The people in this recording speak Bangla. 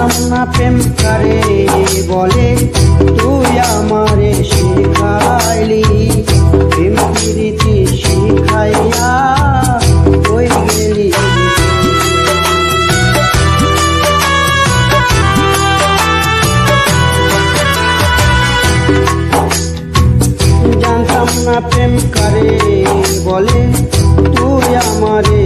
জানতাম না প্রেম কারে বলে, তুই আমারে শিখাইলি। প্রেম প্রীতি শিখাইয়া তুই গেলি। জানতাম না প্রেম কারে বলে, তুই আমারে